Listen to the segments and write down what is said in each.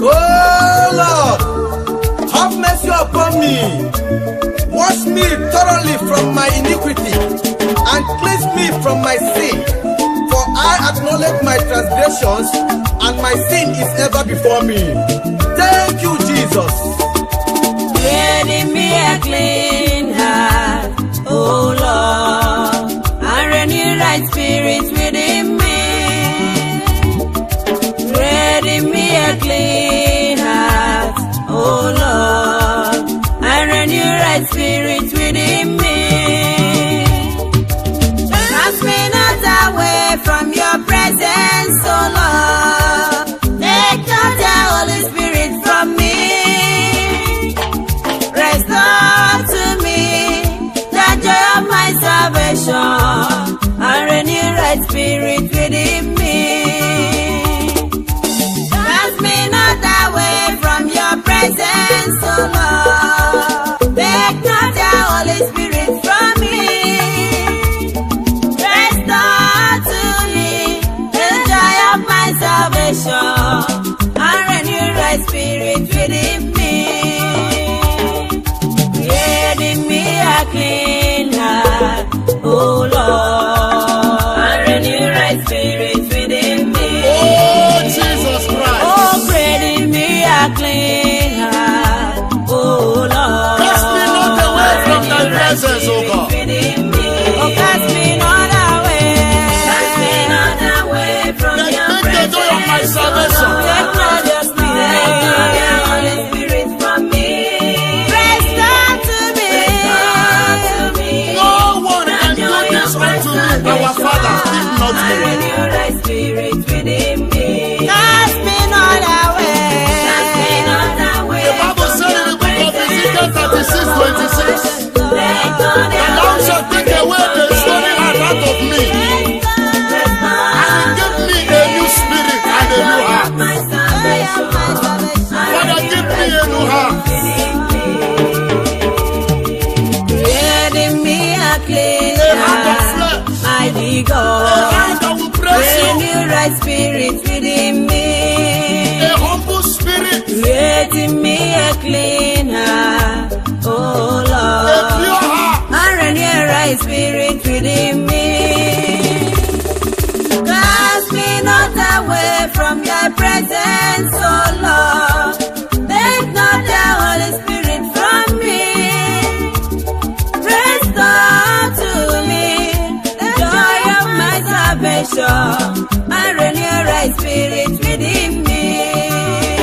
Oh Lord, have mercy upon me. Wash me thoroughly from my iniquity and cleanse me from my sin. For I acknowledge my transgressions, and my sin is ever before me. Thank you, Jesus. Create in me a clean heart, oh Lord, and renew right spirit within me. Create in me a clean heart, oh Lord, and renew right spirit within me. Cast me not away from your presence, oh Lord. Take not the Holy Spirit from me. Restore to me the joy of my salvation, and renew right spirit within me. Cast me not away from your presence, oh Lord. Take not the Holy Spirit from me. Restore to me the joy of my salvation, and renew right spirit within me. Create in me a clean heart, oh Lord, and renew right spirit within me. Oh, Jesus Christ. Oh, create in me a clean heart, oh Lord. Cast me not away from thy presence, oh God. Within me. Oh, cast me not away. Cast me not away from Then your take the joy of my salvation. Take not your spirit, take not your Holy Spirit from me. Restore to me. Restore to me. No one can do this unto me, our Father, if not And me. renew thy spirit within me. Cast me not away. Cast me not away. The Bible said in the book of Ezekiel 36:26, Take not and thou shalt take away the stony heart out of me, and give me a new spirit and a new heart. my salvation. Father, give me a new heart. Create in me a clean A heart of heart, flesh. mighty A God. heart that will praise you. Renew right spirit within me. A humble spirit. Create in me a clean heart, oh A Lord, pure heart. and renew right spirit within me. Cast me not away from your presence, oh Lord. Take not the Holy Spirit from me. Restore to me the joy of my salvation, and renew right spirit within me.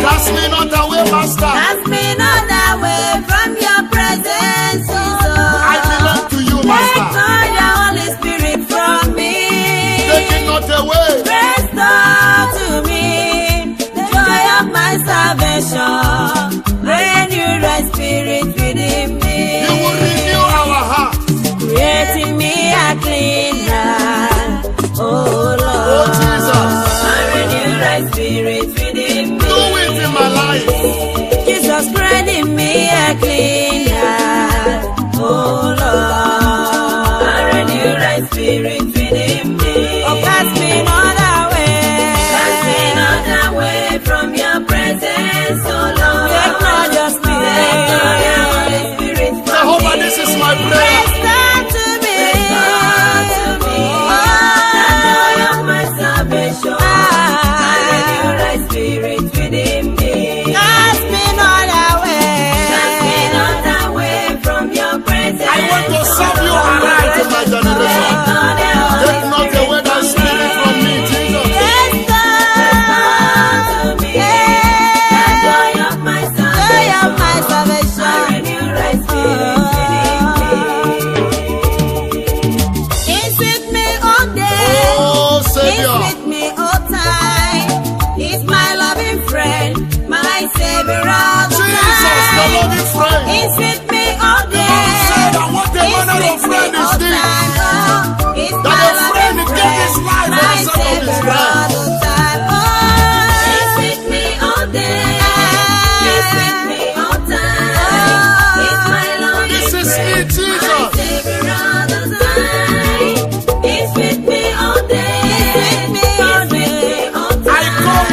Cast me not away, Master. Cast me not away from your presence, Jesus. I belong to you, Take Master. not the Holy Spirit from me. Take it not away. Restore to me the joy of my salvation. Renew right spirit within me. You will renew our heart. Creating me a clean heart, oh Lord. Oh, Jesus. And renew right spirit within me. Do it in my life. Jesus, creating me a clean heart, oh Lord. And renew right spirit within me. Oh, cast me not away. Cast me not away from your presence, oh Lord. Take not your spirit. Take not your Holy Spirit from Jehovah, me. this is my prayer. Restore to me. Restore to me. The joy of my salvation. And renew right spirit within me. Cast me not away. Cast me not away from your presence. I want to serve you aright in my generation. Take not away thy spirit from me, Jesus. Restore to me the joy of my salvation. And renew right spirit within me. It's with me all day. Oh, Savior. It's with me all time. He's my loving friend, my savior all the Jesus, the time. loving friend. He's with me all day. God said, "And what a He's manner of with me friend is all this? time. Oh, he's That my a friend loving gave his life for my the sake of his savior friend." all the time. Oh, he's with me all day. He's with me all time. He's my loving This is me, friend, Jesus. my savior all the time. He's with me all day. He's with me all day. I come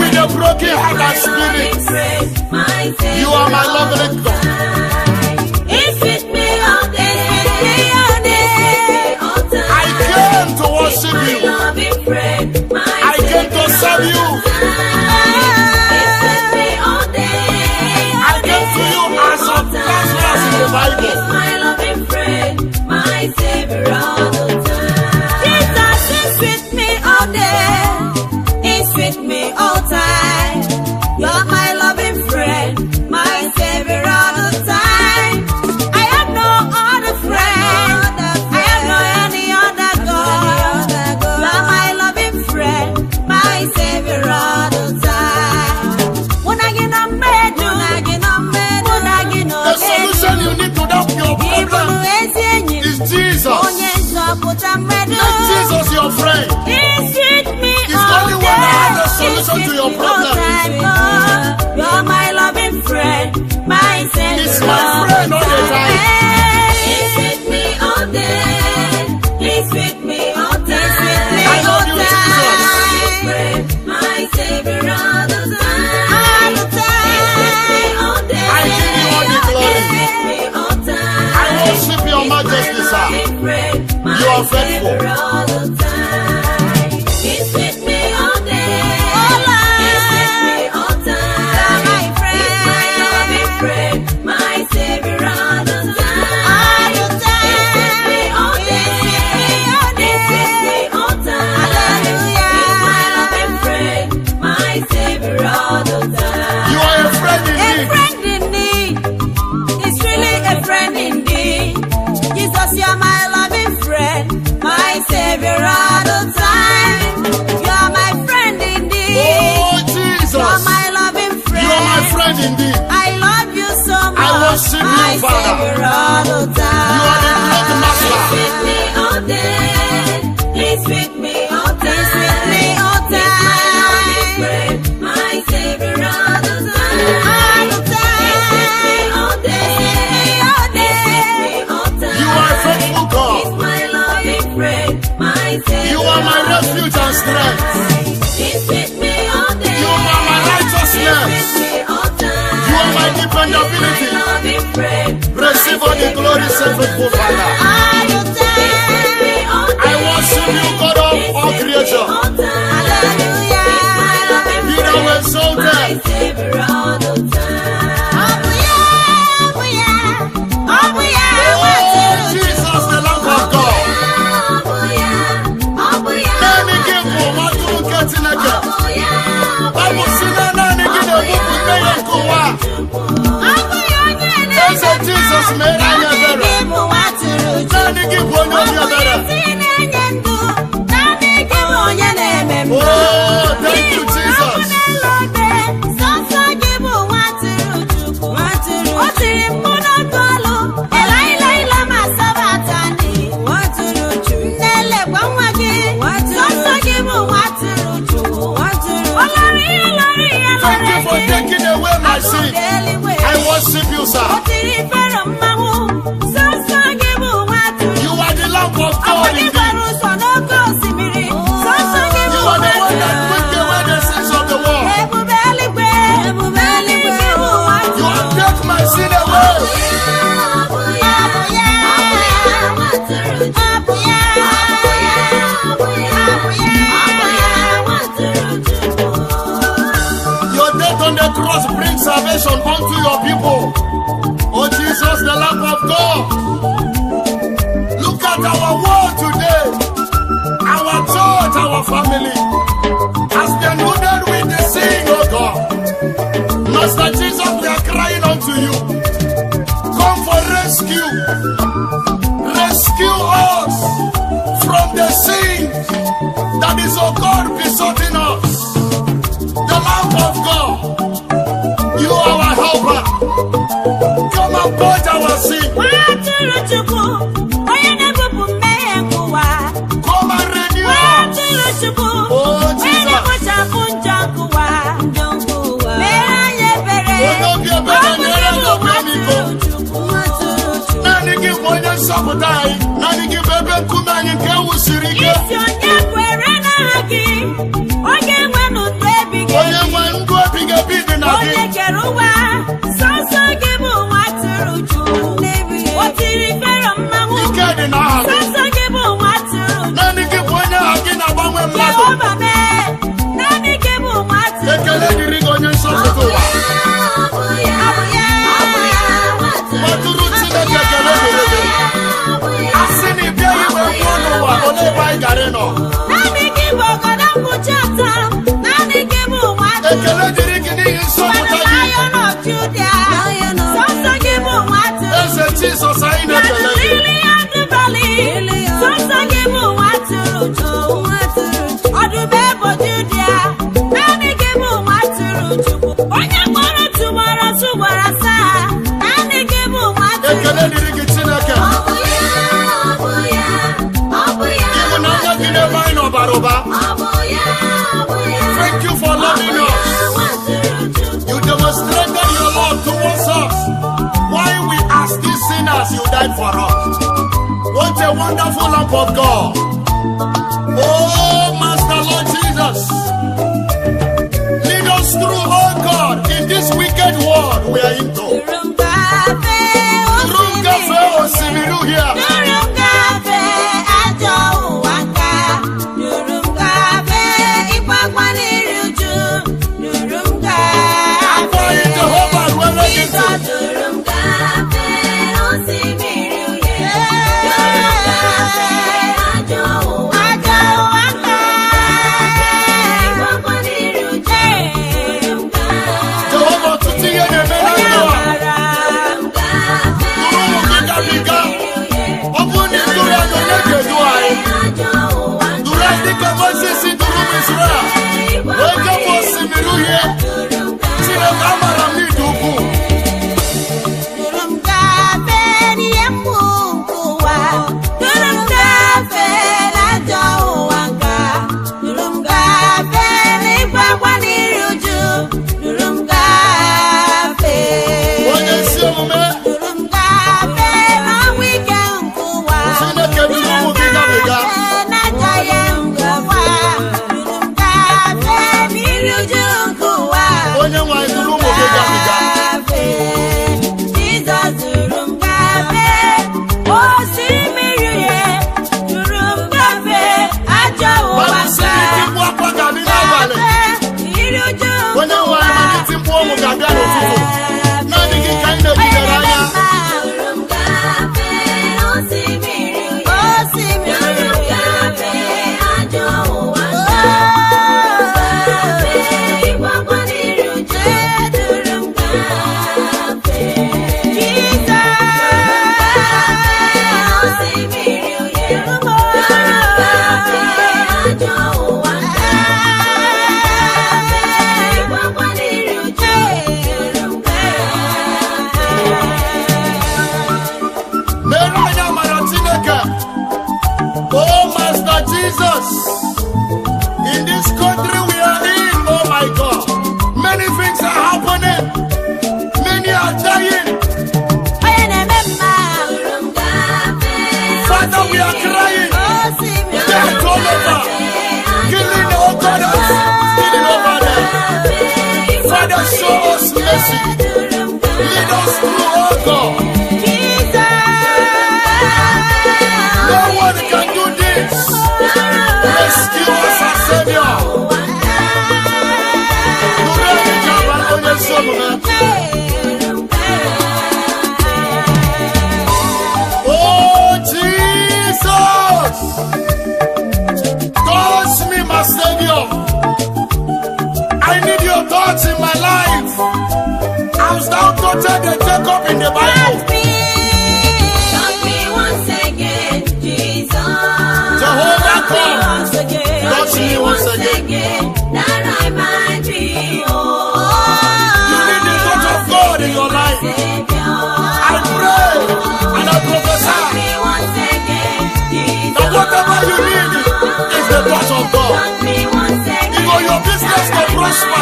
love you. I came to you as a Lazarus in the Bible. My loving friend, my Savior all the time. Jesus is with me all day. He's with me all time. You're my loving friend, my Savior all the time. I have no other friend. I have no any other God. You're my loving friend, my Savior all the time. The solution you need to that your problem is Jesus. Make Jesus your friend. He's with me He's all only one that has the day. solution to your problem. You're my loving friend, my Savior. He's my friend all the time. He's with me all day. He's with me all day. I love you, Jesus. My Savior all the time. All the time. He's with me all day. I give you all the glory. He's with me all time. I worship your majesty, sir. You are faithful. All the time. He's with me all day. He's with me all time. My friend. He's my loving friend. My Savior all the time. All the time. He's with me all day. He's with me all time. Hallelujah. He's my loving friend. My Savior all the time. You are a friend A indeed. friend indeed. He's really a friend indeed. Jesus, you're my loving friend, my Savior all the time. You're my friend indeed. Oh, Jesus. You're my loving friend. You are my friend indeed. I love you so much. I worship you, my Father. Savior all the time. You are the great master. He's with me all day. He's with me all time. He's with me all time. He's my loving friend, my Savior all the time. All the time. He's with me all day. All day. He's with me all time. You are a faithful God. He's my loving friend, my Savior. You are my refuge and strength. He's with me all day. You are my righteousness. He's with me all time. You are my dependability. My loving friend, Receive all the glory, faithful Father. all the time. I worship you, God of all creation. Hallelujah. Be thou exalted. My Savior all the time. Oh, yeah, oh, yeah. Oh, yeah. Oh, Jesus, the Lamb of God. Oh, yeah. Oh, yeah. Nani gifu matu ketineke. Babu sina nani gine bubu neye kuwa. Eze Jesus mere anya bere. Nani gifu onye obi ebere. Oh, thank you, Jesus. Thank you for taking away my sin. I worship you, sir. You are the Lamb of God indeed. You are the one that took away the sins of the world. You have taken my sin away. Your death on the cross brings salvation unto your people. Oh Jesus, the Lamb of God. Look at our world today. Our church, our family has been loaded with the sin, oh God. Master Jesus, we are crying unto you. Come for rescue. Rescue us from the sin that is, oh God, besetting us. The Lamb of God, you are our helper. Come and purge our sin. Come and renew us. Oh Jesus. Nani give one sabotage. Nani give baby kumani ke usirike. Oye mwandu apiga bidi na bi. Ikede na ha. Nani give one hagi na bangwe mlado. Ekele dịrị gị n'ihi nsọpụta gị. Eze Jizọs anyị na-ekele gị. Ekele dịrị gị Chineke. Ịhụnanya gị n'ebe anyị nọbara ụba. Thank you for loving us. You demonstrated your love towards us. While we are still sinners, you died for us. What a wonderful Lamb of God. Oh, Master Lord Jesus. Lead us through, oh God, in this wicked world we are into. Room cafe or Simiru here.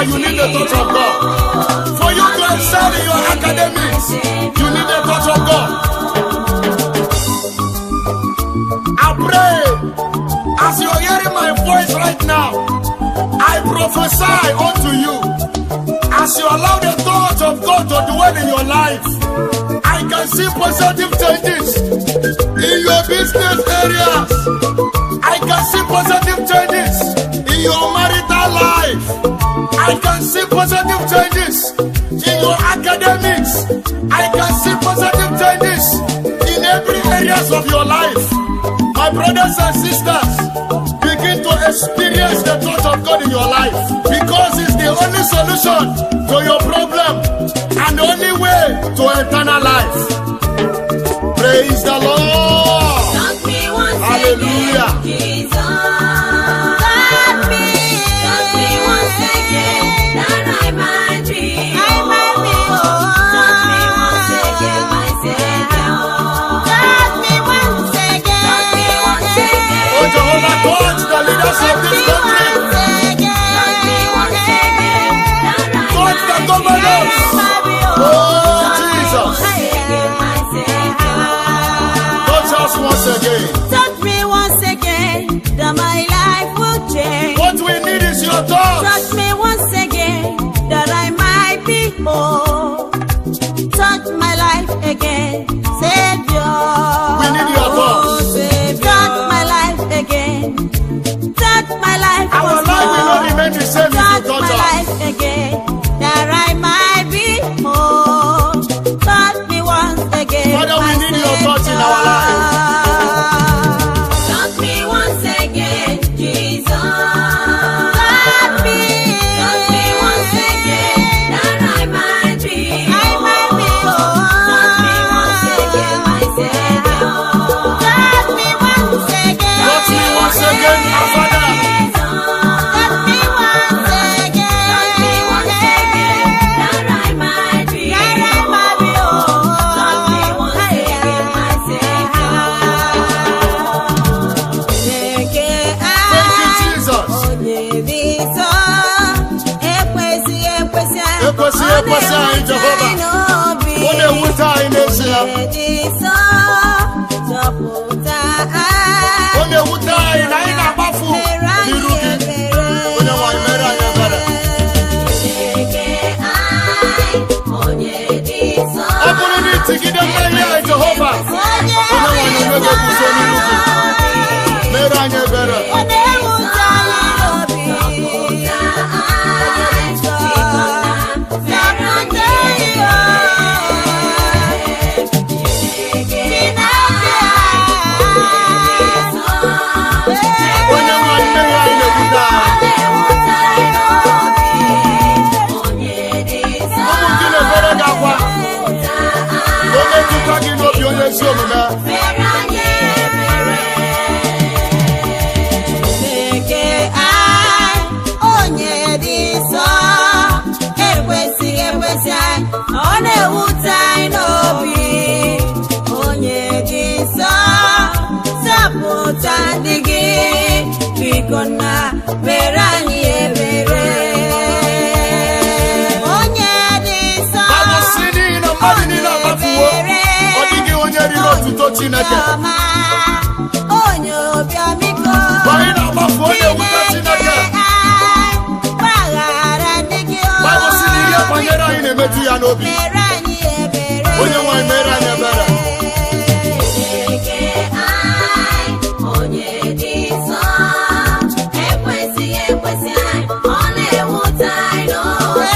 You need the touch of God. For you to excel in your academics, you need the touch of God. I pray, as you're hearing my voice right now, I prophesy unto you. As you allow the touch of God to dwell in your life, I can see positive changes in your business areas. I can see positive changes in your marital life. I can see positive changes in your academics. I can see positive changes in every areas of your life. My brothers and sisters, begin to experience the touch of God in your life, because it's the only solution to your problem and the only way to eternal life. Praise the Lord. Touch me once Hallelujah. again, Jesus. Touch me once again, that I might be whole. Touch me once again, my Savior. Touch me once again. Touch me once again. Oh Jehovah, touch the leaders of this country. Touch the governors. Oh Jesus. Touch us once again. Touch me once again, that my life will change. What we need is your touch. Touch me once again, that I might be whole. Touch my life again, Savior. We need your touch. Savior. Touch my life again. Touch my life. Our life will not remain the same if you Touch touch my us. life again, that I might be whole. Touch me once again. Father, we my need your touch in our Savior. Touch me once again, Jesus. Touch me once again, that I might be whole. Touch me once again, my Savior. Touch me once again. Touch me once again, our Father. Touch me once again. Touch me once again, that I might be whole. Touch me once again, my Savior. Thank you, Jesus. Ekwesi anyị Jehova. Onye ewute anyị n'ezie. Onye ewute anyị na anyị na-agbafu n'iru gị. Onye nwe anyị mere anyị ebere. Ọ bụrụ na itigide mmehie anyị Jehova, onye nwe anyị onwe gị eguzo n'iru gị. Mere anyị ebere. Onye nwe anyị mmehie anyị na-ewute anyị. Ụmụ gị na-ebere gị akwa. Onye tụta gị n'obi onye ezi omume. Ọ na-ewute anyị n'obi, onye dị nsọ, zọpụta ndị gị, biko na mere anyị ebere. Onye dị nsọ, Bible sị n'ihi na mmadụ niile agbafuwo, ọ dịghị onye riri otuto Chineke. ọma, onye obiọmiko, Mgbe anyị na-agbafu onye ewute Chineke, gbaghara ndị gị, Bible sị na ihe banyere anyị na-emetụ ya n'obi. mere anyị ebere. Onye nwe anyị mere anyị ebere. Onye dị nsọ, ekwesịghị ekwesị anyị, ọ na-ewute anyị n'obi.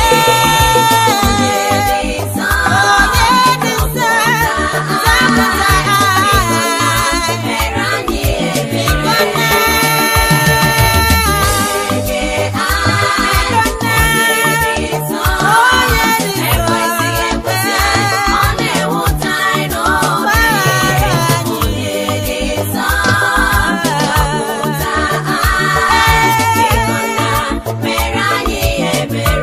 Onye dị nsọ, zọpụta anyị, mere anyị ebere.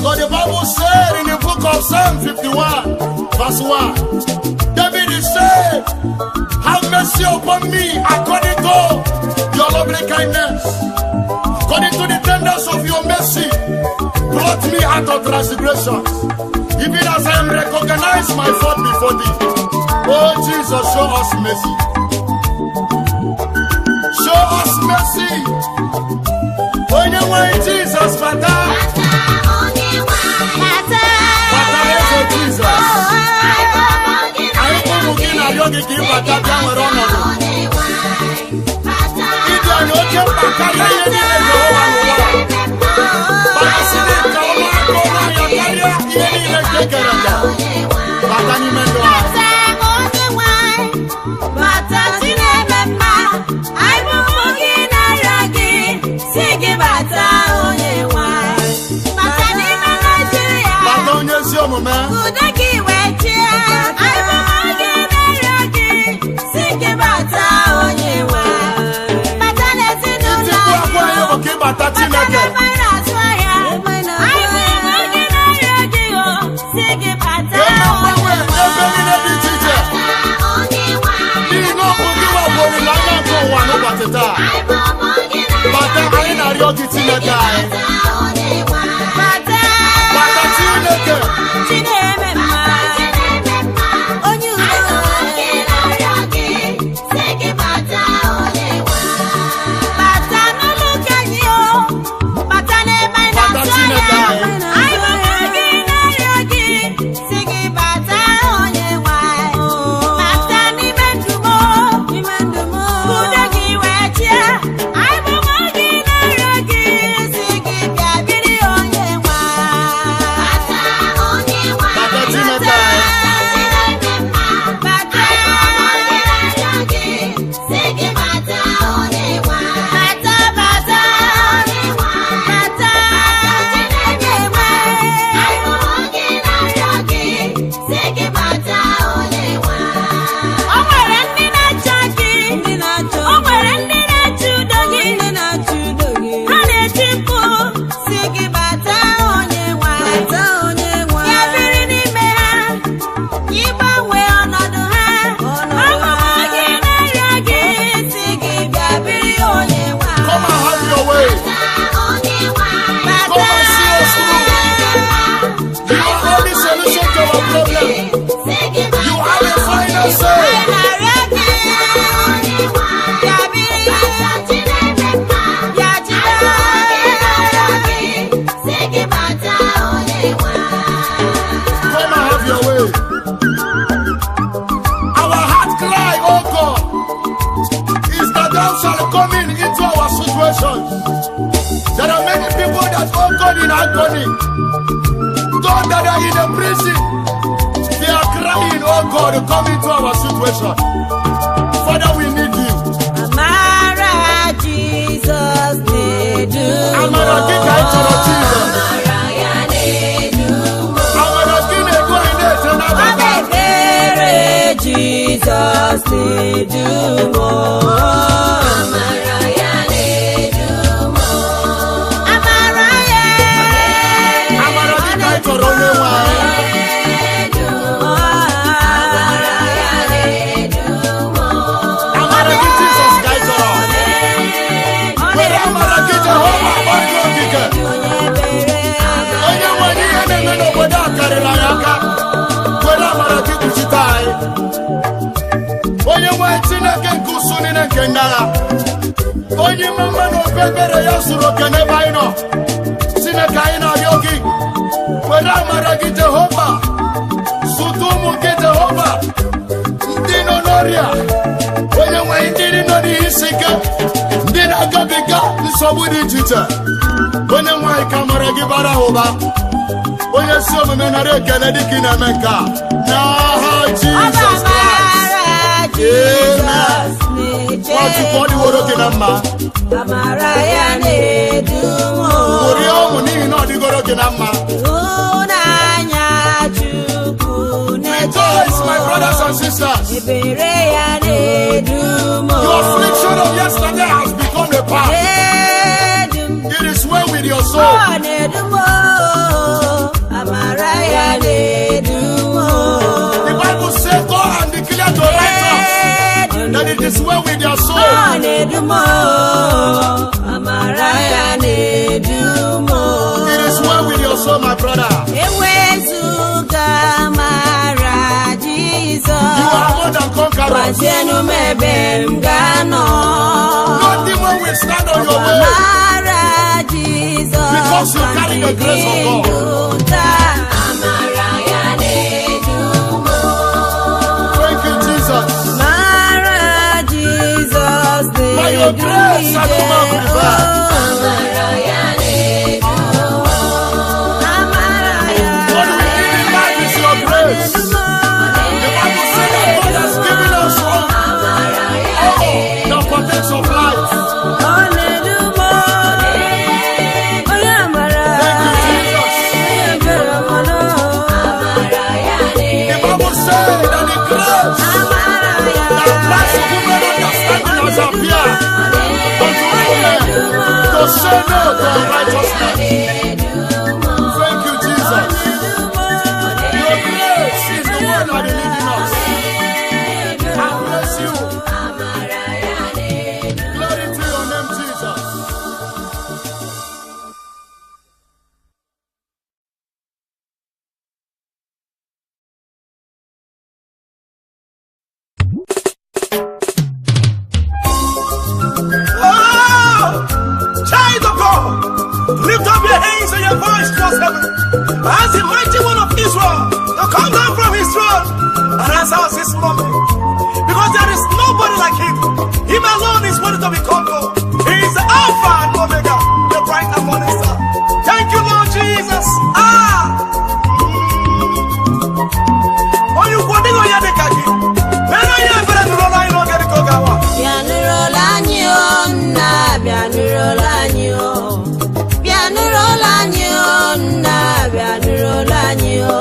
So the Bible said in the book of Psalm 51, verse 1, David is saying, have mercy upon me according to your lovely kindness. According to the tenderness of your mercy, brought me out of transgressions. Even as I am recognized my fault before thee. Oh Jesus, show us mercy. Show us mercy. When you want Jesus, Father. Jesus. I will begin a young give a damn run. If you are not kept back, I am Bata anyị na-arịọ gị Chineke anyị. Bata Chineke. There are many people that owe God in agony. Those that are in a prison, they are crying, oh God, come into our situation. Father, we need you. Amara, Jesus, need you. Amara, give us Jesus. Amara, give me go in there. Jesus, need you more. Onye mama no pepere ya suro kene baino sine kaina yogi wera maragi Jehova sutumu ke Jehova ndino noria onye nwe ndiri no di isika ndina gabiga nsobudi chicha onye nwe kamara gi bara hoba onye si omume na re kene dikina menka na Jesus Christ. What's the body working on my Amaraya nedumo. Rejoice, my brothers and sisters. The affliction of yesterday has become a past. It is well with your soul. The Bible says, go and declare to righteous that it is well with your soul. It is well with your soul, my brother. You are more than conquerors. Nothing will stand on your way. Because you carry the grace of God. Thank you, Jesus. By your grace, I do not prevail. What we need in life is your grace. The Bible says that God has given us all the potential of life. Thank you, Jesus. The Bible says that the grace that lies in human understanding has appeared unto women to save glorious heaven, as the mighty one of Israel, to come down from his throne and answer us this moment. Because there is nobody like him. Him alone is worthy to be called God. He is the Alpha and Omega, the bright and morning star. Thank you, Lord Jesus. Oh, you go to your decade. When I am better to roll, I don't get to go. Bianurolanyo, na bianurolanyo. Bianurolanyo, na bianurolanyo.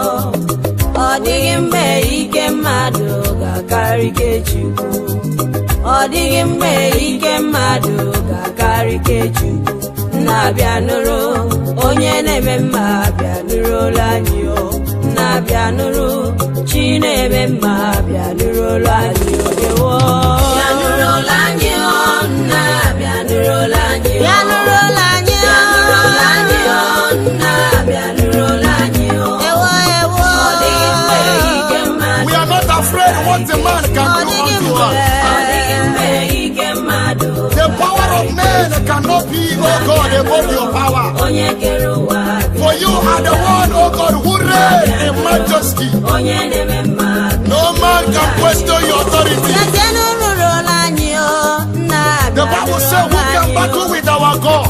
Ọdịghị mgbe ike mmadụ ga-akarị ike Chukwu. Ọdịghị mgbe ike mmadụ ga-akarị ike Chukwu. Nna bịanụrụ onye na-eme mma bịanụrụla anyị o. Nna bịanụrụ chi na-eme mma bịanụrụla anyị o. Bịanụrụla anyị o. Nna bịanụrụla anyị o. Bịanụrụla anyị o. Bịanụrụla anyị o. Nna bịanụrụla anyị o. We are not afraid what the man can do unto us. The power of man cannot be, oh God, above your power. For you are the one, oh God, who reign in majesty. No man can question your authority. The Bible says we can battle with our God.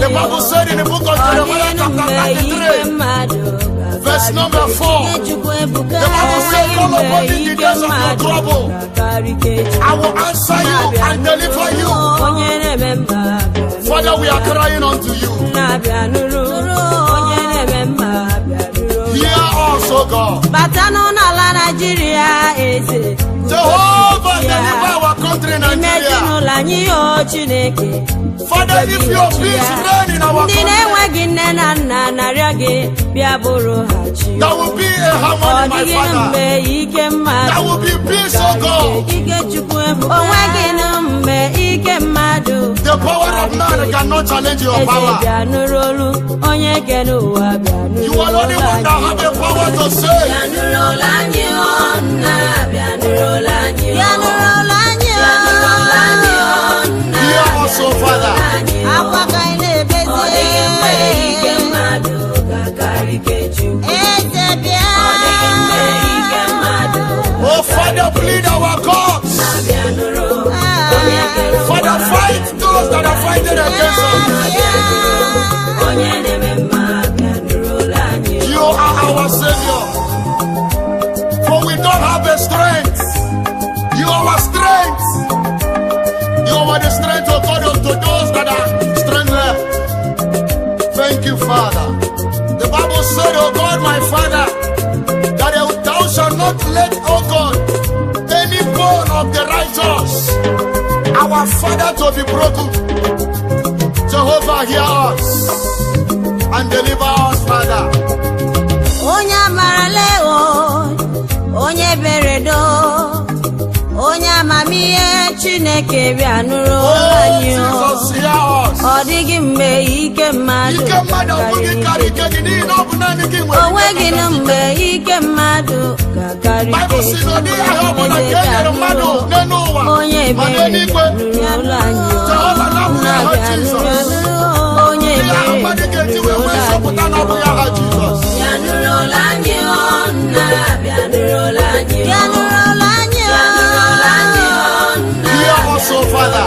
The Bible said in the book of Jeremiah chapter 33, verse number 4, the Bible said, call upon me in the days of your trouble. I will answer you and deliver you. Father, we are crying unto you. Hear us, O God. Jehovah, deliver our country, Nigeria. Father, if your peace reign in our country, there will be a harmony, my Father. There will be peace, O God. The power of man cannot challenge your power. You are the only one that have the power to save. Hear us, O Father. Oh Father, plead our cause. Father, fight those that are fighting against us. You are our Savior. For we don't have a strength. You are our strength. You are the strength of God unto those that are strengthless. Thank you, Father. The Bible said, oh God, my Father, that thou shalt not let, oh God, any bone of the righteous, our Father, to be broken. Jehovah, hear us and deliver us, Father. Onya maraleo, onye beredo, onya mamiye Chineke bịanụrụ anyị o. Ọdịghị mgbe ike mmadụ ga-akarị ike. Onweghị mgbe ike mmadụ ga-akarị ike. Onye ebere nụrụ anyị o. Onye ebere nụrụ anyị o. Bịanụrụla anyị o. Nna bịanụrụla anyị o. Bịanụrụla anyị o. Bịanụrụla anyị o. Hear us, O Father.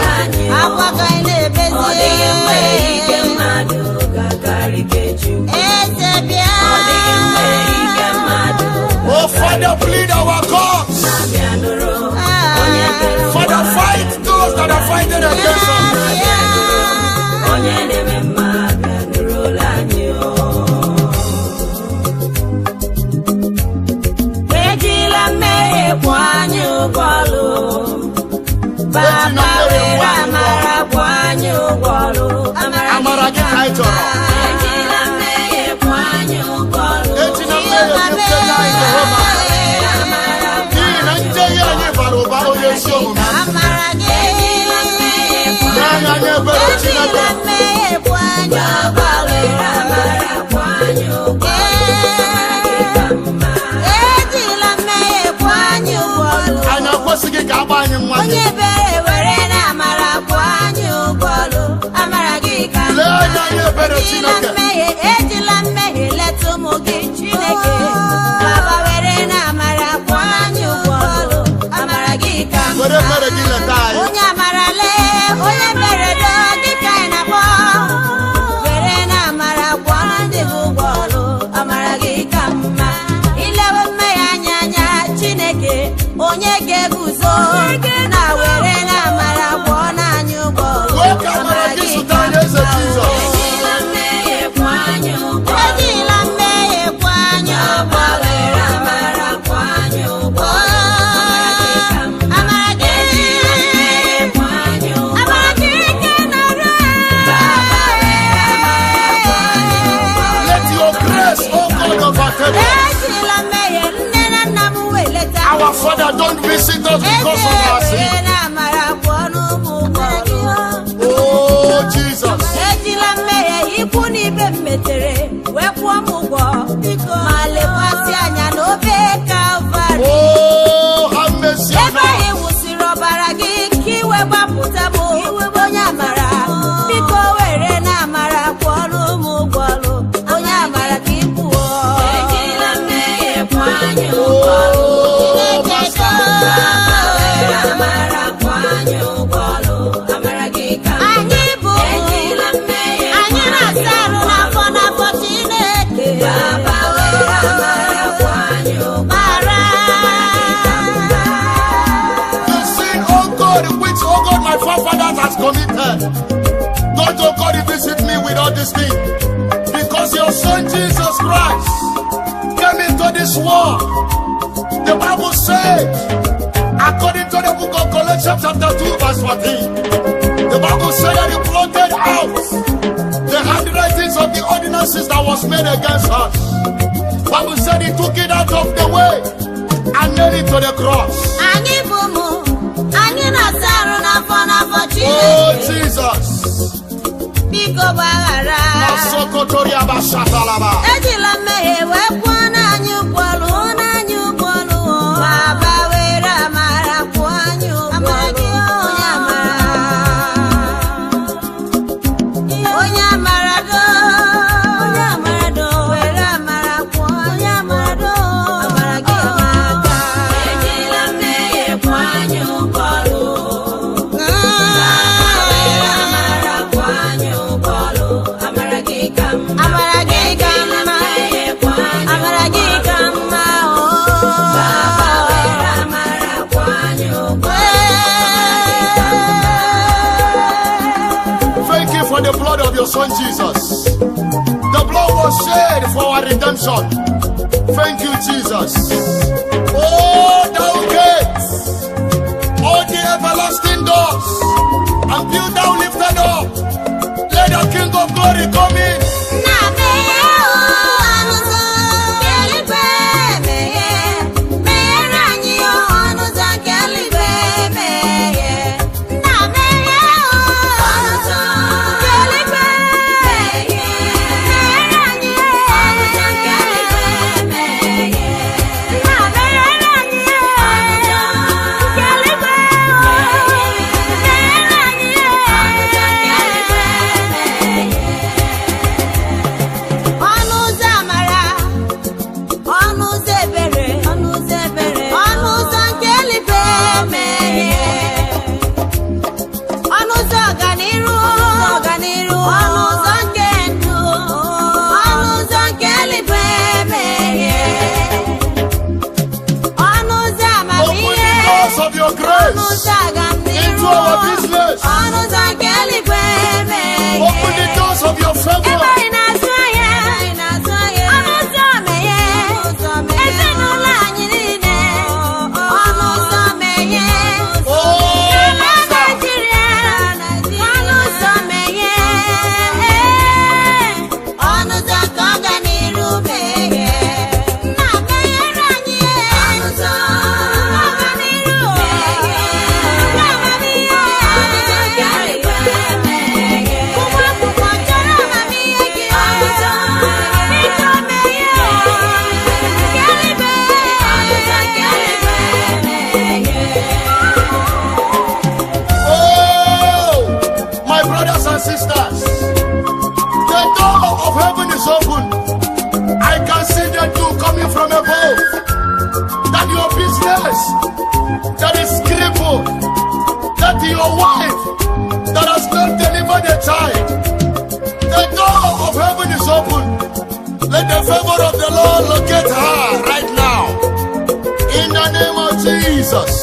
Oh Father, plead our cause. Father, fight those that are fighting against us. Amara gị ka anyị chọrọ. Ejina mmehie jupụta anyị Jehova. N'ihi na njehie anyị bara ụba onye ezi omume. Nye anyị anya ebere Chineke. Anyị ekwesịghị ka agba anyị nwa gị. ejila mmehie leta ụmụ gị Chineke. Baba were na amara kwụọ anyị ụgwọ ọlụ, amara gị ka mma. Onye amara lee, onye mere do dịka anyị na-akpọ. Were na amara kwụọ ndị gị ụgwọ ọlụ, amara gị ka mma. Ilewe mmehie anya Chineke, onye ga-eguzo na were na amara kwụọ n'anyị ụgwọ ọlụ, amara gị ka mma. Ejila mmehie kwụọ anyị ụgwọ ọlụ, were amara kwụọ anyị ụgwọ ọlụ. Our Father, don't visit us because of our sin. Oh, Jesus. Oh, have mercy on us. Has committed. Don't, oh God, visit me with all this thing. Because your son Jesus Christ came into this world. The Bible says, according to the book of Colossians chapter 2 verse 14, the Bible said that he blotted out the handwritings of the ordinances that was made against us. The Bible said he took it out of the way and nailed it to the cross. Oh, Jesus. Ejila mmehie wepụ n'anyị ụgwọlụ, n'anyị ụgwọlụ. Baba were amara kwụọ anyị ụgwọlụ, onye amara do, were amara kwụọ onye amara do, amara gị amaka. Ejila mmehie kwụọ anyị ụgwọlụ. The blood of your son Jesus. The blood was shed for our redemption. Thank you, Jesus. Oh, thou gates, all the everlasting doors, and build thou lifted up. Let the King of glory come in. Into our business. Open the doors of your favor. from above that your business that is crippled, that your wife that has not delivered a child, the door of heaven is open. Let the favor of the Lord locate her right now. In the name of Jesus.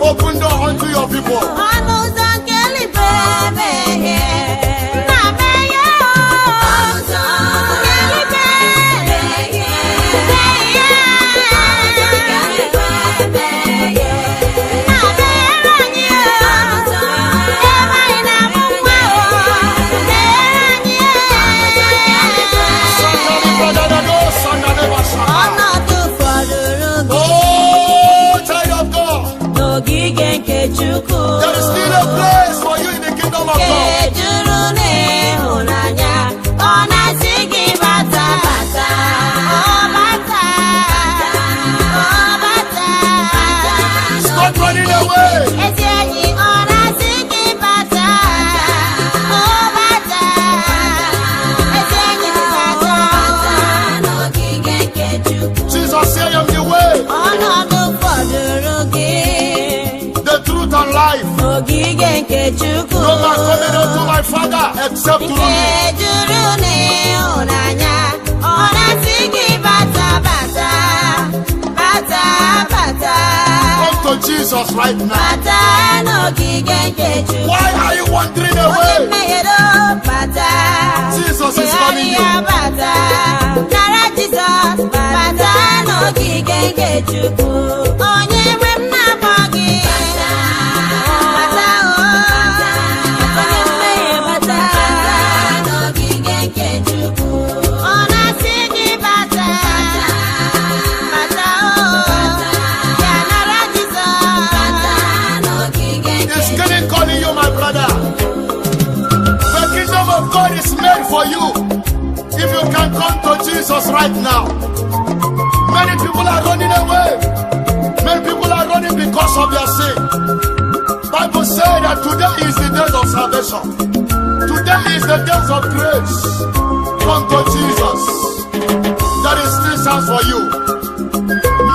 Open door unto your people. There is still a place for you in the kingdom of God. Stop running away. Jesus said, I am the way, the truth and life. No man coming unto my Father except through me. Come to Jesus right now. Why are you wandering away? Jesus is calling you. God is made for you if you can come to Jesus right now. Many people are running away. Many people are running because of their sin. Bible says that today is the day of salvation. Today is the day of grace. Come to Jesus. There is still chance for you.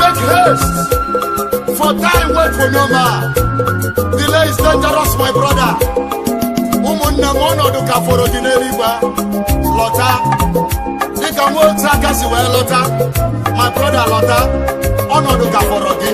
Make haste. For time wait for no man. Delay is dangerous, my brother. Lota, my brother Lota, Onoduka Forogi.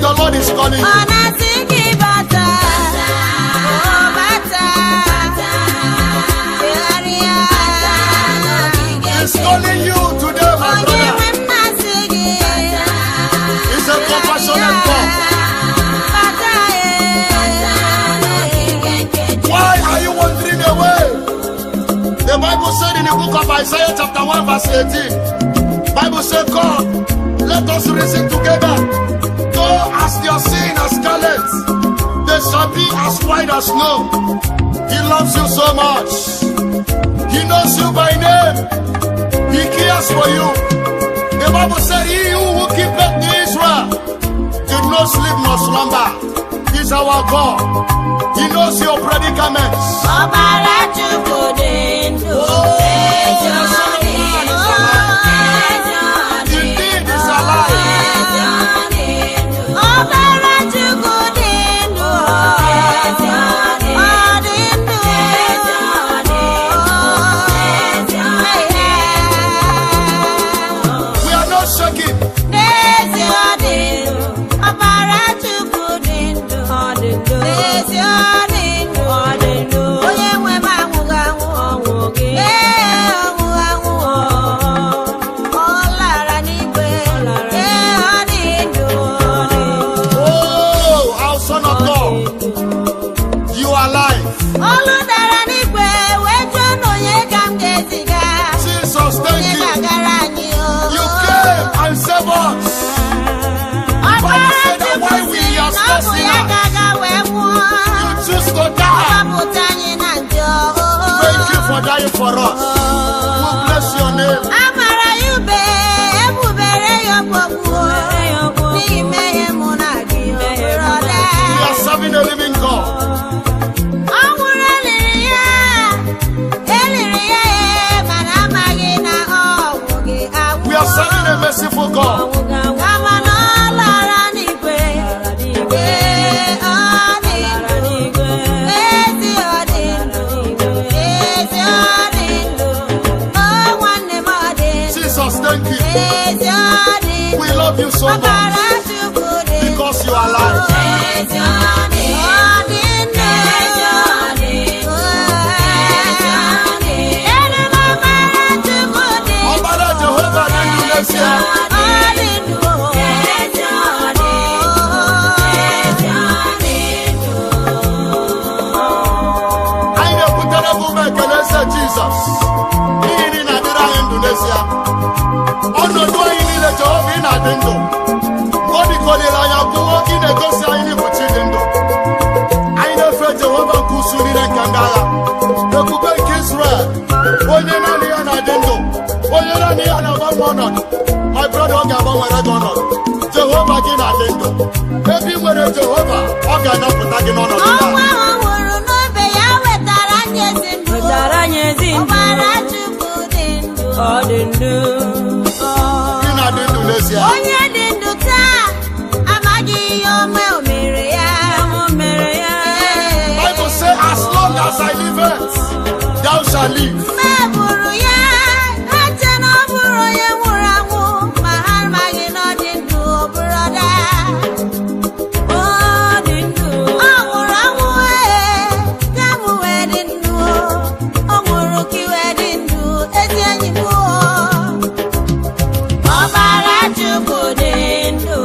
The Lord is calling you. calling you today, my brother. He's a compassionate God. Why are you wandering away? The Bible said in the book of Isaiah chapter 1 verse 18, Bible said, God, let us reason together. Though as your sin as scarlet, they shall be as white as snow. He loves you so much. He knows you by name. He cares for you. The Bible said, he who keepeth Israel did not sleep nor slumber. He's our God. He knows your predicaments. Indeed, he's alive. We are not shaking. Oh, our Son of God, you are alive. Jesus, thank you. You came and saved us. Bible said that while we are still sinners, you choose to die. Thank you for dying for us. We bless your name. We are serving a living God. We are serving a merciful God. Jesus, thank you. We love you so much because you are alive. Ọbara Jehovah dị ndụ n'ezie. Anyị na-ebutere emume ekele nsọ Jizọs n'ihi na ị na-adịrị anyị ndụ n'ezie. Ọnọdụ anyị niile Jehova ị na-adị ndụ. Mgbe ọ dịka olileanya gwụwo ị na-egosi anyị n'ịbụchi dị ndụ. Anyị na-efe Jehova nke usu niile nke ndị agha. Ebube nke Israel, onye naanị ya na-adị ndụ, onye naanị ya na-agbanwe ọnọdụ. My brother, ọ ga-agbanwere gị ọnọdụ. Jehova gị na-adị ndụ. Ebe ị nwere Jehova, ọ ga-anapụta gị n'ọnọdụ ya. Ị na-adị ndụ n'ezie. Onye dị ndụ taa amaghị ihe ome o mere ya. Bible say, as long as I live, thou shalt live. Mebụrụ ya aja na ọ bụrụ onye nwụrụ anwụ ma ha amaghị na ọ dị ndụ o broda. Ọ nwụrụ anwụ ka mụ wee dị ndụ. Ọ nwụrụ ka i wee dị ndụ ezi enyi m. Ọbara Chukwu dị ndụ.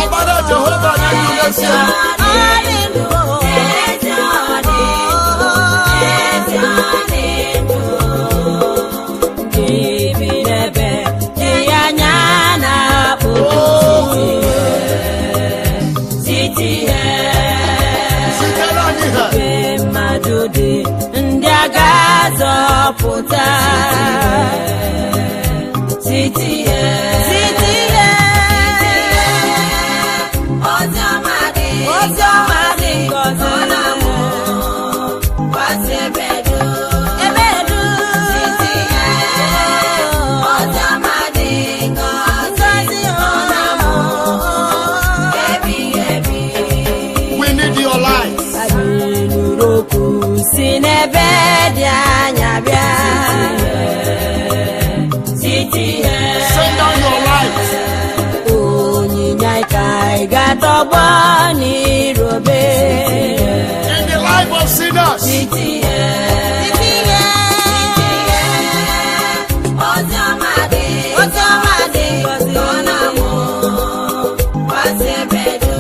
Ọbara Jehova dị ndụ n'ezie. Sitela anyị ha. Ndị agha zọpụta site oziọma dị ngọzi kwasị ebedu oziọma dị ngọzi ebi. We need your life. Si n'ebe dị anya bịa. Send down your life. tọgbọ ní robe. In the life of sinners. Títí yẹ. Ọjọ́ máa dé. Lọ́nà mọ́. Wá sí ẹ̀bẹ̀dù.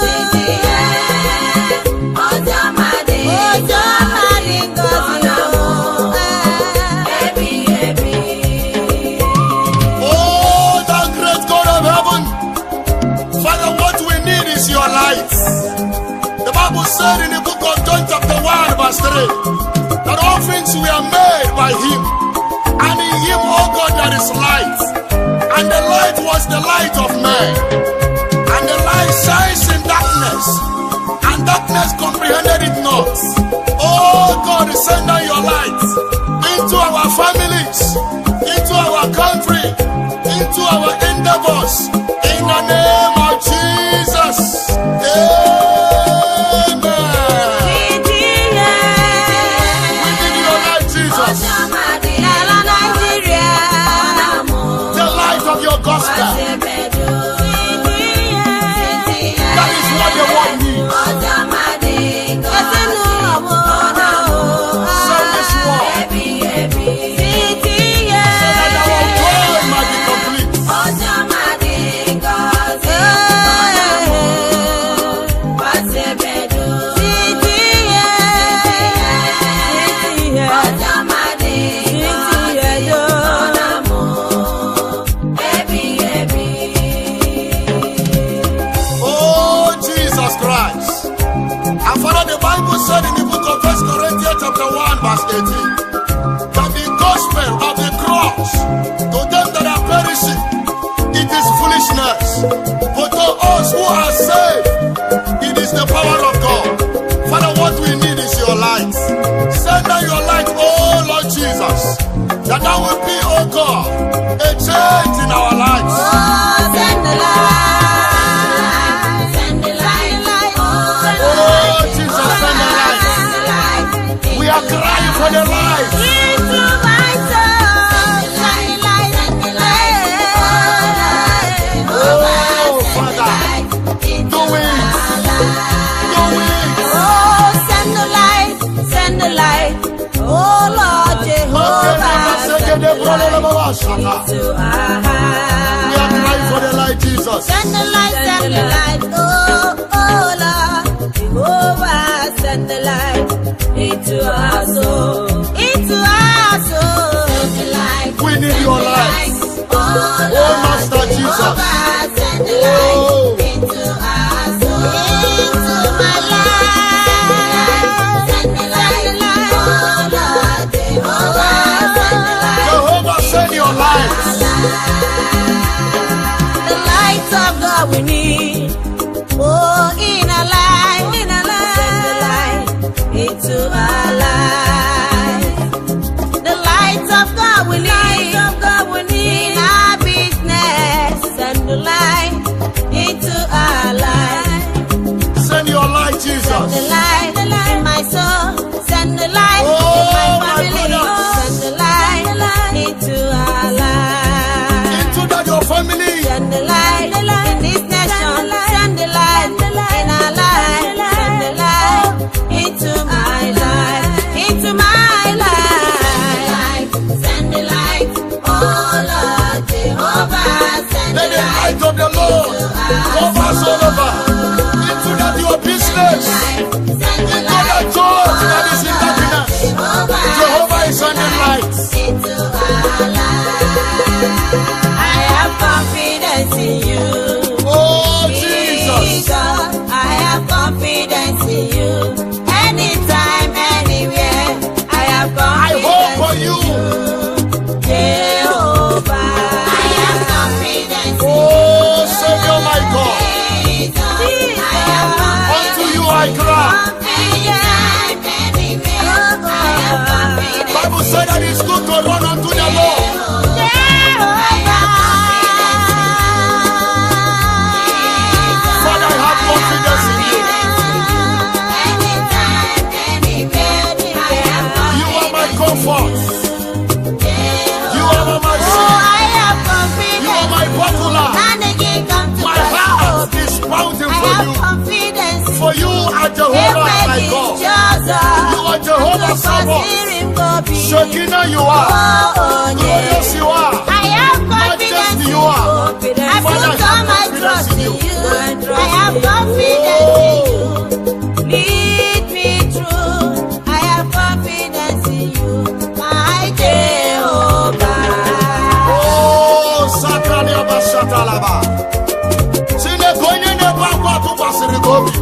Títí yẹ. Ọjọ́ máa dé. Lọ́nà mọ́. Ẹbí. Oh, the great God of heaven. Father, what we need is your light. The Bible said in the book of John chapter 1 verse 3 that all things were made by him. And in him, oh God, there is light. And the light was the light of man. And the light shines in darkness. And darkness comprehended it not. Oh God, send down your light into our families, into our country, into our endeavors. In the name of Jesus. Amen. Títí yẹ. We need your light, Jesus. Ọjọ́ máa dé. Lọ́la Nàìjíríà. Lọ́nà mọ́. The light of your Wá gospel. sí ẹ̀bẹ̀dù. Títí yẹ. That is what the world needs. Ọjọ́ máa dé. Ẹsẹ̀nu ọ̀bọ̀ ọ̀nà o. Send this word. Ẹbí. Títí yẹ. So that our joy might be complete. Ọjọ́ máa dé. Gọ́ọ̀sì. Wá sí ẹ̀bẹ̀dù. Títí yẹ. Ọjọ́ máa dé. Lọ́nà mọ́. Ẹbí. Oh, Jesus Christ. And Father, the Bible said in the book of 1 Corinthians chapter 1 verse 18 that the gospel of the cross to them that are perishing, it is foolishness. But to us who are saved, it is the power of God. Father, what we need is your light. Send down your light, oh Lord Jesus, that there will be, oh God, a change in our lives. Oh, send the light. Send the light. Oh, Jesus, send the light. We are crying for the light. Into my soul. Send the light. Oh, Father, do it. Do it. Oh, send the light. Send the light. Oh, Lord Jehovah. Send the light into our We are crying for the light, Jesus. Send the light, oh Lord, Jehovah, send the light into our soul, Send the light, We need your light. oh Master Jesus. Send the Oh. light into our soul, into my life. Send the light, oh Lord, Jehovah, send the light. Jehovah, send your light. The light of God we need. Oh, in our life, send the light into our life. The light of God we need. In our business, send the light into our life. Send your light, Send the Jesus. light in my soul. Send the light Oh, in my my family. goodness. Send the light into our life. Into that your family. Send the light in this nation. Send the light in our life. Send the light into my life. Into my life. Send the light. Oh Lord Jehovah. Send Let the the light light of the Lord cover us all over. Into that your business. Send the Into that church that is in darkness. Jehovah is sending light. into our life. I have confidence in you. Oh, Jesus. God, I have confidence in you. Anytime, anywhere, I have I hope confidence for in you. Jehovah. I have confidence in Oh, Savior, my God. Jehovah, my God. You are Jehovah Sabaoth. Shekinah, you are. Glorious, you are. I have confidence in you. I put all my trust in you. I have confidence in you. Lead me through. I have confidence in you. My Jehovah. Oh, Sakrania Bashatalaba. Sinekoine ne bakwa tu pasirigobi.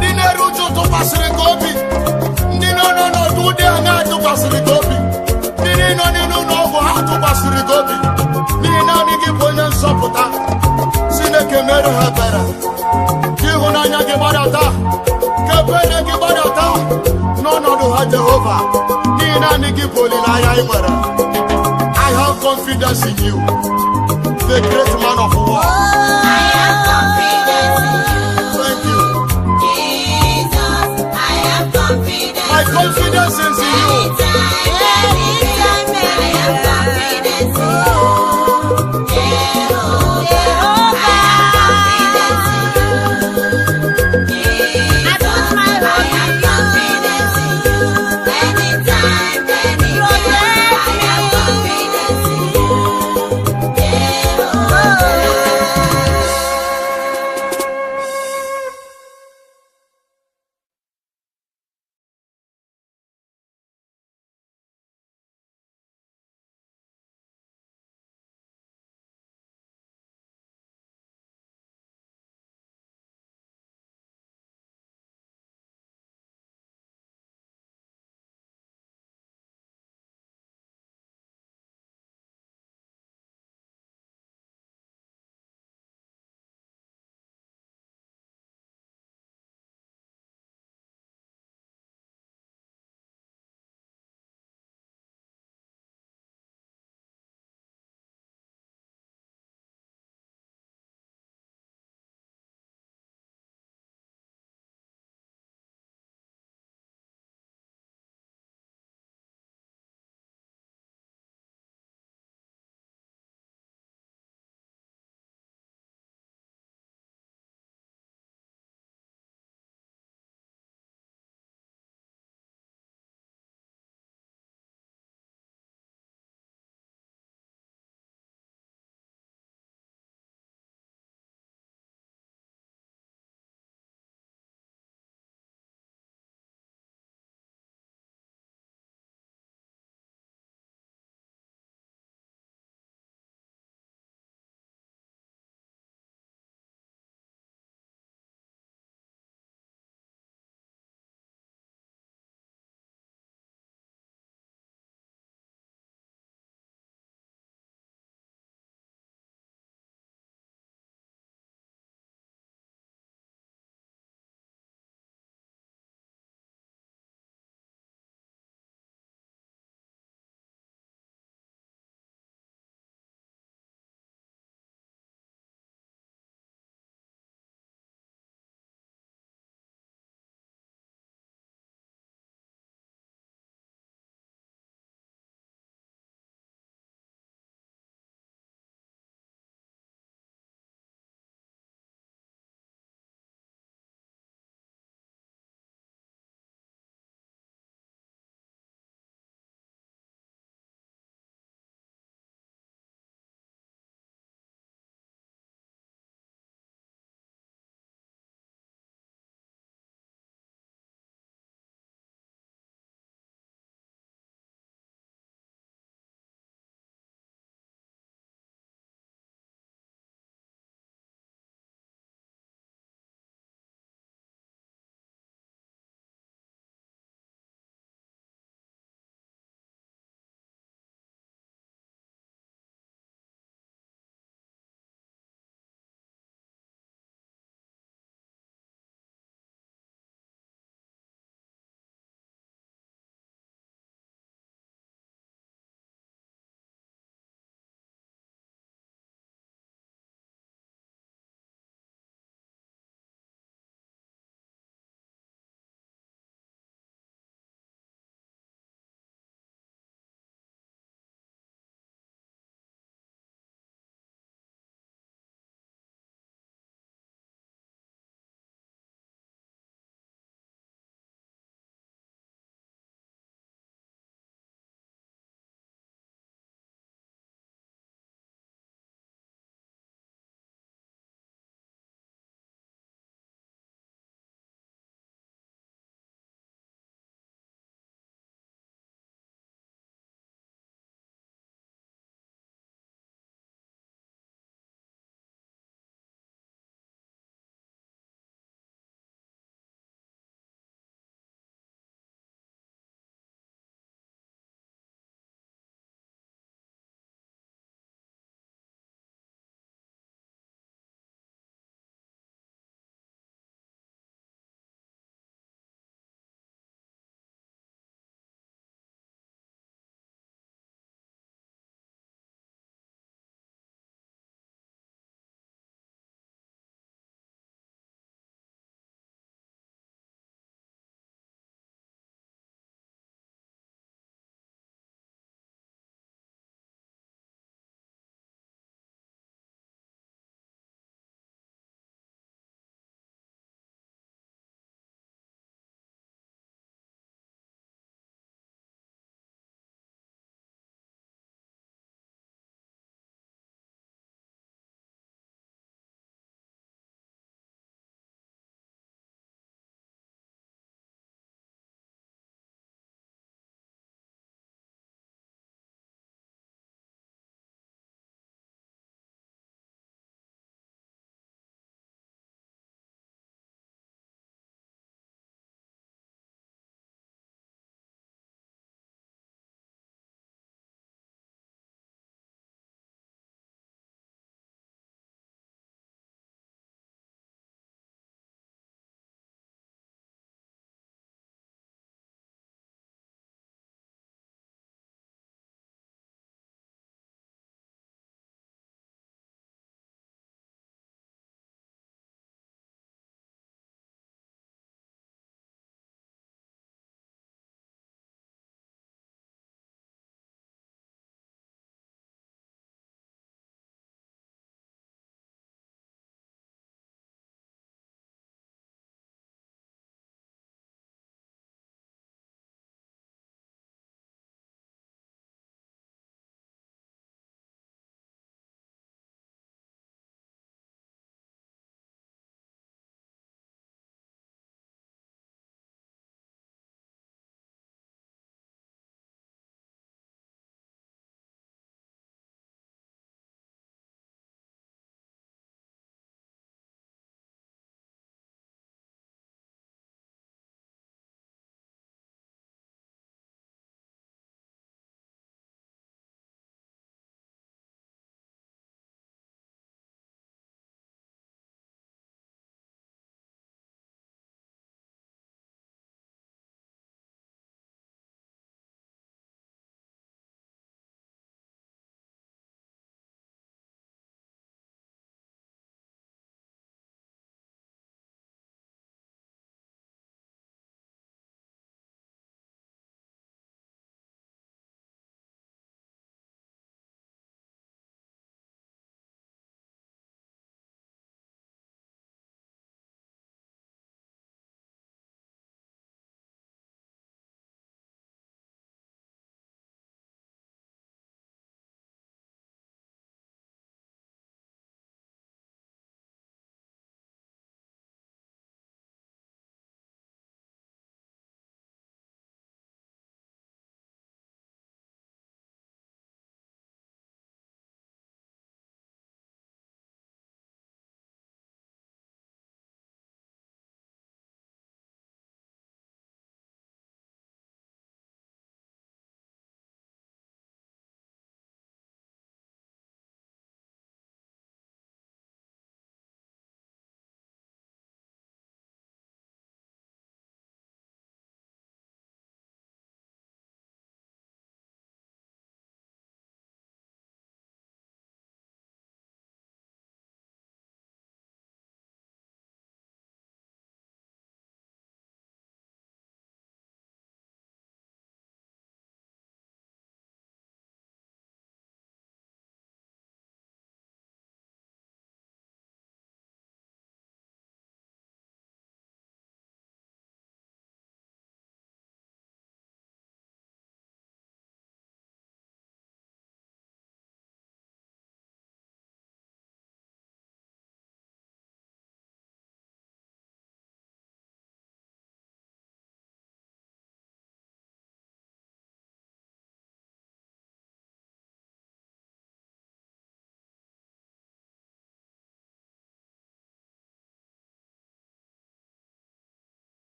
Nine rujo tu pasirigobi. Nino no tu de anga tu pasirigobi. Nino no ha tu pasirigobi. Nina ni giponya sopota. Sineke mere habera. Kihuna nya gibarata. Kepene gibarata. No do ha Jehovah. Nina ni gipoli la ya imara. I have confidence in you, the great man of war. I have confidence in you. Thank you. Jesus, I have confidence. My confidence is in you. Anytime, I have confidence in you. Jehovah, I have confidence in you. I put my hope in confidence in you. Anytime, anywhere, I have confidence in you. Jehovah.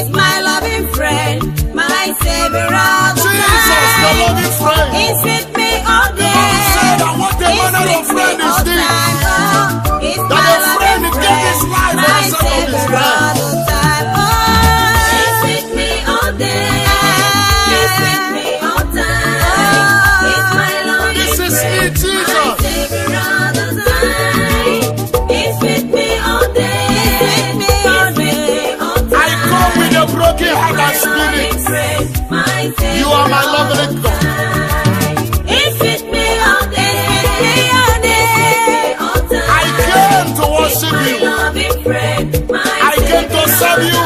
is my loving friend, my Savior all the Jesus, the time. loving friend. He's with me all The day. Lord said that what the He's manner of with me friend is all this? time. Oh, he's That my a friend loving gave his friend, life for my the sake of his Savior friend. all the time. Oh, he's with me all day. He's with me all time. He's my loving This is friend, me, Jesus. my Savior all the time. He's with me all day. He's with me all time. I come with a broken heart and spirit. You are my lovely God. He's with me all day. He's with me all day. I came to worship you. I came to serve you.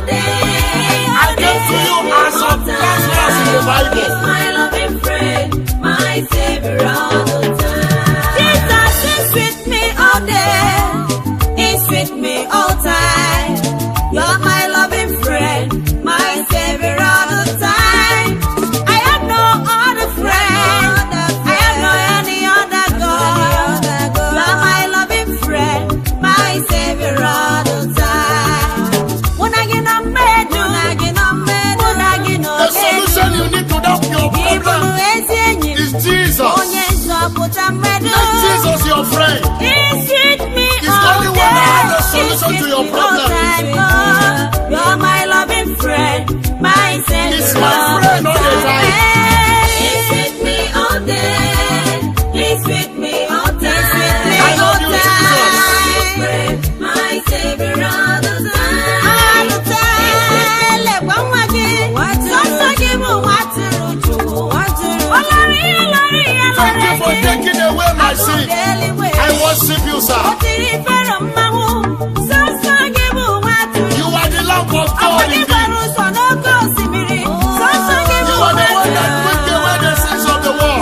I came to you as a Lazarus in the Bible. My loving friend, my Savior all the time. Jesus is with me all day. He's with me all time. You're my loving friend, my Savior all the time. I have no other friend. I have no any other God. You're my loving friend, my Savior all the time. When I get on bed, The solution you need to that your problem is Jesus. Make Jesus your friend. He's with me He's all the only one that has the day. solution to your He's with me all problem. time. Oh, you're my loving friend, my Savior. He's my friend all the time. He's with me all day. He's with me all time. I love you, Jesus. My Savior all the time. All the time. Thank you for taking away my sin. I worship you, sir. You are the lamp of God indeed. You are the one that took away the sins of the world.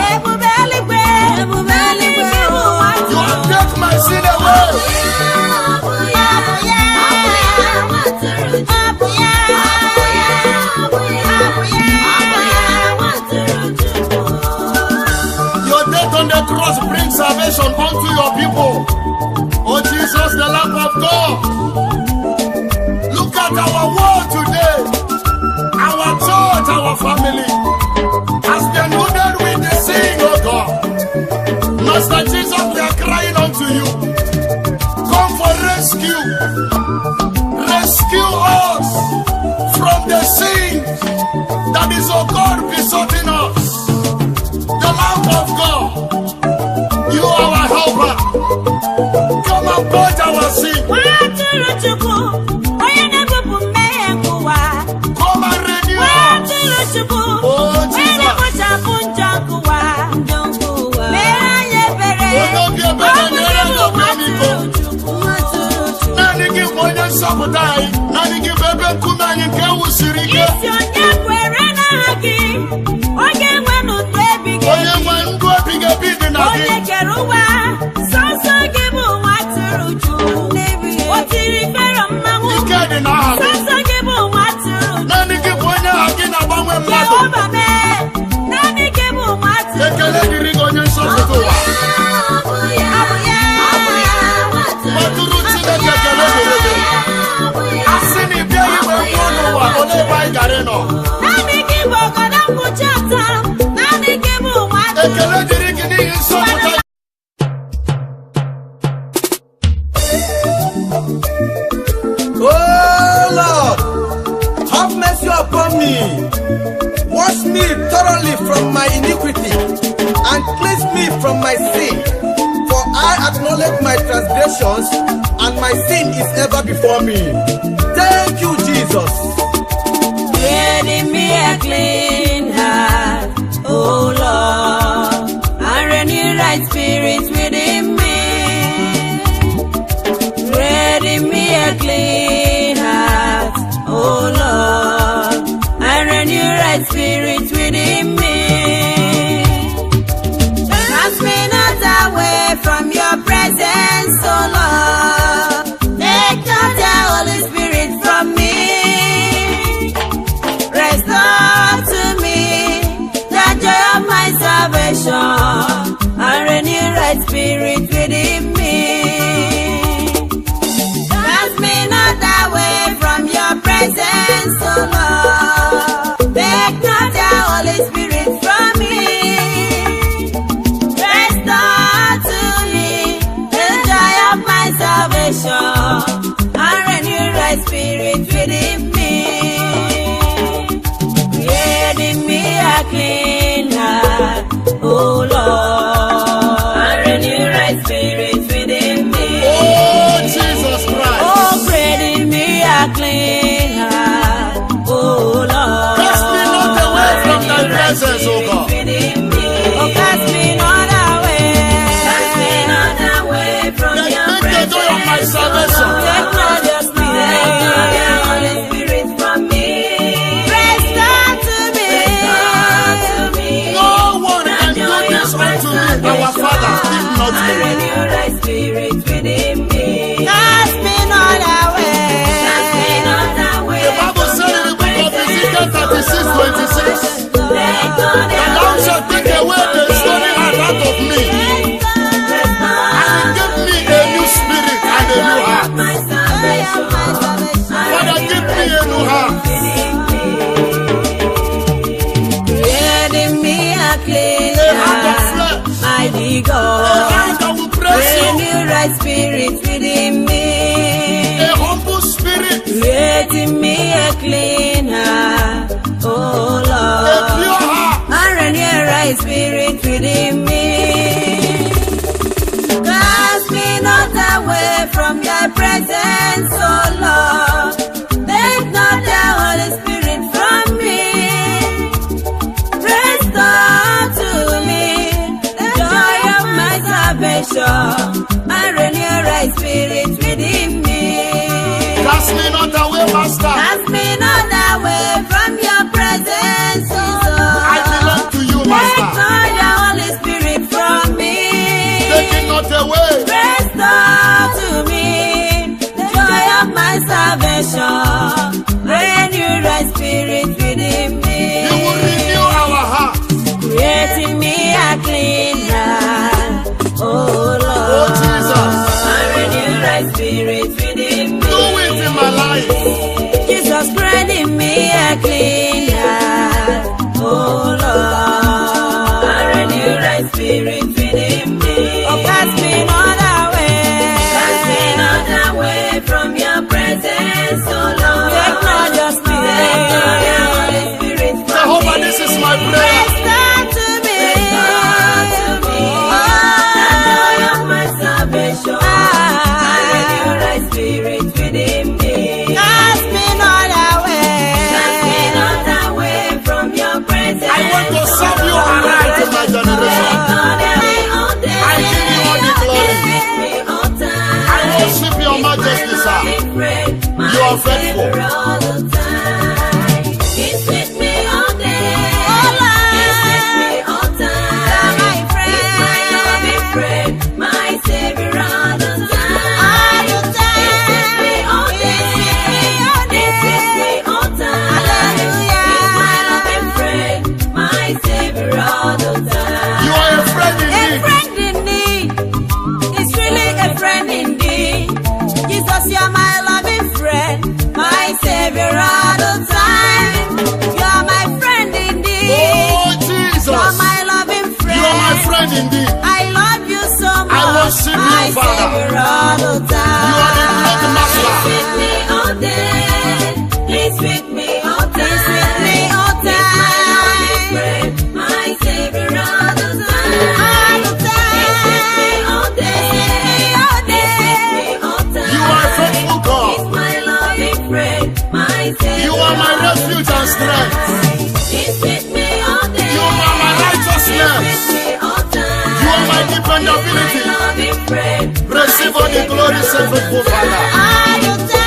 You have taken my sin away. Your death on the cross brings salvation unto your people. Oh Jesus, the Lamb of God. Look at our world today. Our church, our family has been loaded with the sin, oh God. Master Jesus, we are crying unto you. Come for rescue. Rescue us from the sin that is, oh God, besotting us. The Lamb of God, you are our helper. Come and purge our sin. Come and renew us. Oh Jesus. Oh, be a better than the Nani give one and sabotage. Nani give a better command and go with Sirika. Onye one go big a bit in a bit. You can't deny it. Nani give one again about when Mother. Take a lady ring on your sofa. Oh Lord, have mercy upon me. Wash me thoroughly from my iniquity and cleanse me from my sin. For I acknowledge my transgressions and my sin is ever before me. Thank you, Jesus. Create in me a clean heart, oh Lord, and renew right spirit within me. Create in me a clean heart, oh Lord, and renew right spirit within me. Cast me not away from your presence, oh Lord. Take not the Holy Spirit from me. Restore to me the joy of my salvation and renew right spirit within me. Cast me not Spirit within me. Create in me a clean heart, oh Lord. And renew right spirit within me. Oh, Jesus Christ. Oh, create in me a clean heart, oh Lord. Cast me not away from thy presence, oh God. Oh, cast me not away. Cast me not away from Then your make the door of my salvation. Take not your spirit. Take not your Holy Spirit from me. Restore to me. Restore to me. No one can do this unto me. Our Father, if not I me. renew thy spirit within me. Cast me not away. Cast me not away. The Bible said in the book of Ezekiel 36:26, Take not that thou shalt take away the stony heart out of me, and give me a new spirit and a new heart. Father, give me a new heart. Create in me a clean A heart of heart, flesh. mighty A God. heart that will praise you. Renew right spirit within me. A humble spirit. Create in me a clean heart, oh A Lord. pure heart. And renew right spirit within me. Cast me not away from your presence, oh Lord. Take not the Holy Spirit from me. Restore to me the joy of my salvation. And renew right spirit within me. Cast me not away, Master. Cast me not away from your presence, Jesus. I belong to you, Take Master. not the Holy Spirit from me. Take it not away. Restore to me the joy of my salvation. Renew thy spirit within me. You will renew our heart. Create in me a clean heart, oh Lord. Oh, Jesus. And renew thy spirit within me. Do it in my life. Jesus, create in me a clean heart, oh Lord. And renew thy spirit within me. Oh, cast me not away. Cast me not away from your presence, oh Lord. Take not your spirit. Take not your Holy Spirit from Jehovah, me. this is my prayer. Restore to me. Restore to me. The joy of my salvation. And renew thy spirit within me. Cast me not away. Cast me not away from your presence. I want to serve you aright in my generation. I give you all the glory. I worship your majesty, sir. You are faithful. You are a friend A indeed. friend indeed. It's really a friend indeed. Jesus, you're my loving friend, my savior all the time. You're my friend indeed. Oh, Jesus. You're my loving friend. You are my friend indeed. I love you so much. I worship you, my Father. savior all the time. You are the great master. He's with me all day. He's with me all time. He's with me all time. My savior all the time. All the time. He's with me all day. All day. All time. You are a faithful God. He's my loving friend. My savior. You are my refuge and strength. He's with me all day. You are my righteousness. He's with me all time. You are my dependability. My loving friend. Receive all the glory, faithful Father. All the time.